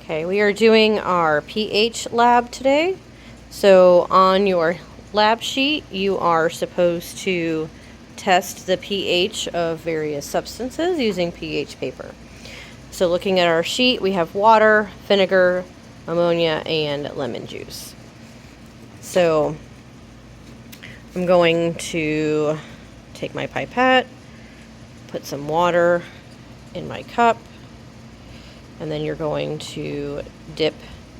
Okay, we are doing our pH lab today. So on your lab sheet, you are supposed to test the pH of various substances using pH paper. So looking at our sheet, we have water, vinegar, ammonia, and lemon juice. So I'm going to take my pipette, put some water in my cup, and then you're going to dip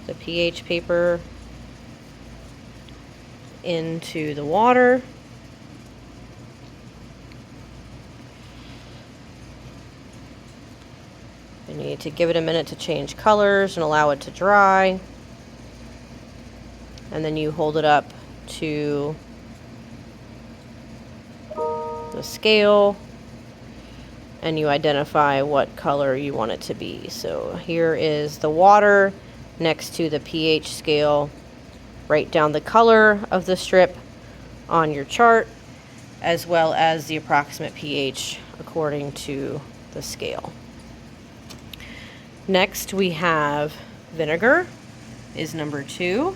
the pH paper into the water. You need to give it a minute to change colors and allow it to dry. And then you hold it up to the scale and you identify what color you want it to be. So here is the water next to the pH scale. Write down the color of the strip on your chart, as well as the approximate pH according to the scale. Next we have vinegar is number 2.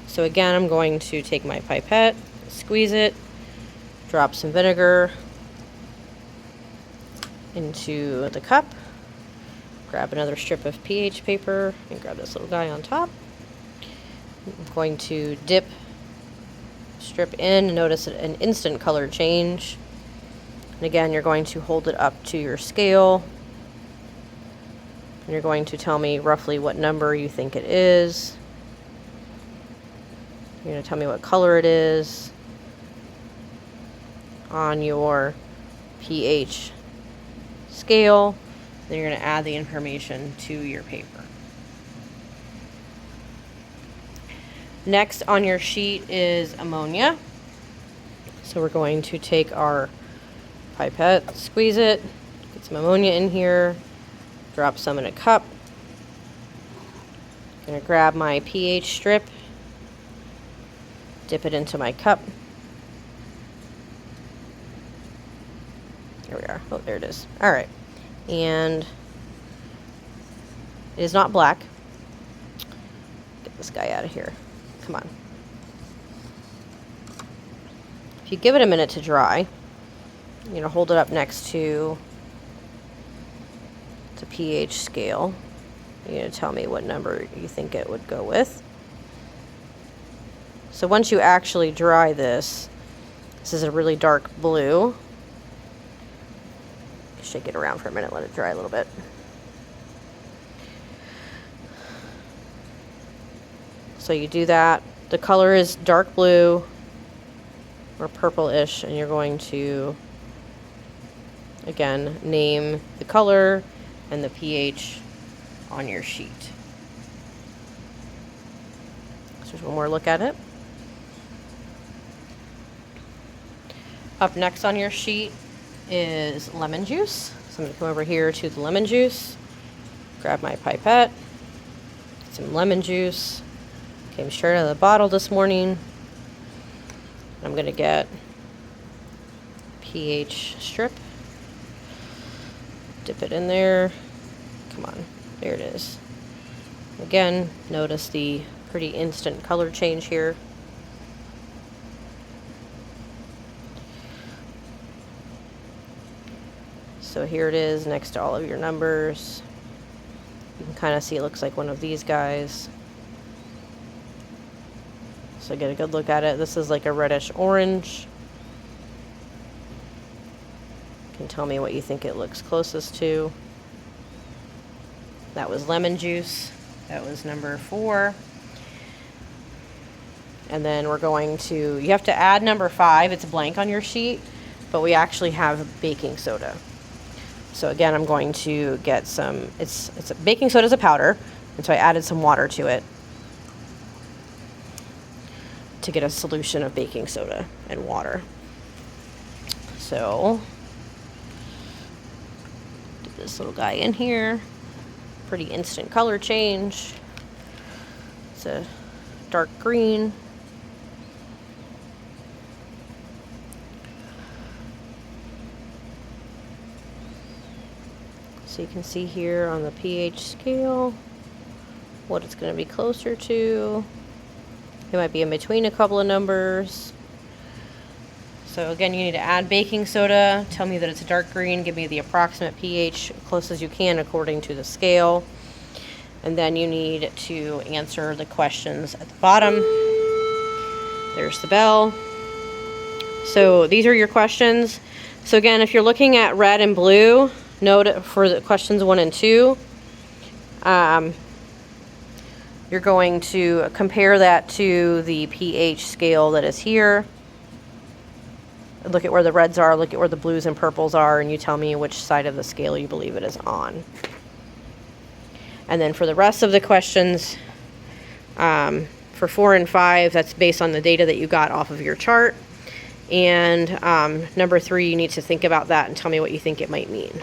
So again, I'm going to take my pipette, squeeze it, drop some vinegar into the cup, grab another strip of pH paper, and grab this little guy on top. I'm going to dip strip in and notice an instant color change. And again, you're going to hold it up to your scale. And you're going to tell me roughly what number you think it is. You're going to tell me what color it is on your pH scale. Then you're going to add the information to your paper. Next on your sheet is ammonia. So we're going to take our pipette, squeeze it, get some ammonia in here, drop some in a cup. I'm going to grab my pH strip, dip it into my cup. Here we are. Oh, there it is. All right. And it is not black. Get this guy out of here. Come on. If you give it a minute to dry, you're going to hold it up next to the pH scale. You're going to tell me what number you think it would go with. So once you actually dry this is a really dark blue. Shake it around for a minute, let it dry a little bit. So you do that. The color is dark blue or purplish, and you're going to, again, name the color and the pH on your sheet. So there's one more look at it. Up next on your sheet is lemon juice. So I'm going to come over here to the lemon juice, grab my pipette, get some lemon juice. Came straight out of the bottle this morning. I'm going to get pH strip, dip it in there. Come on, there it is. Again, notice the pretty instant color change here. So here it is next to all of your numbers. You can kind of see it looks like one of these guys. So get a good look at it. This is like a reddish orange. You can tell me what you think it looks closest to. That was lemon juice. That was number 4. And then we're going to, you have to add number 5. It's blank on your sheet, but we actually have baking soda. So again, I'm going to get some, baking soda is a powder, and so I added some water to it to get a solution of baking soda and water. So, get this little guy in here. Pretty instant color change. It's a dark green. So you can see here on the pH scale, what it's going to be closer to. It might be in between a couple of numbers. So again, you need to add baking soda. Tell me that it's a dark green. Give me the approximate pH, close as you can according to the scale. And then you need to answer the questions at the bottom. There's the bell. So these are your questions. So again, if you're looking at red and blue, note for the questions 1 and 2, you're going to compare that to the pH scale that is here. Look at where the reds are, look at where the blues and purples are, and you tell me which side of the scale you believe it is on. And then for the rest of the questions, for 4 and 5, that's based on the data that you got off of your chart. And number 3, you need to think about that and tell me what you think it might mean.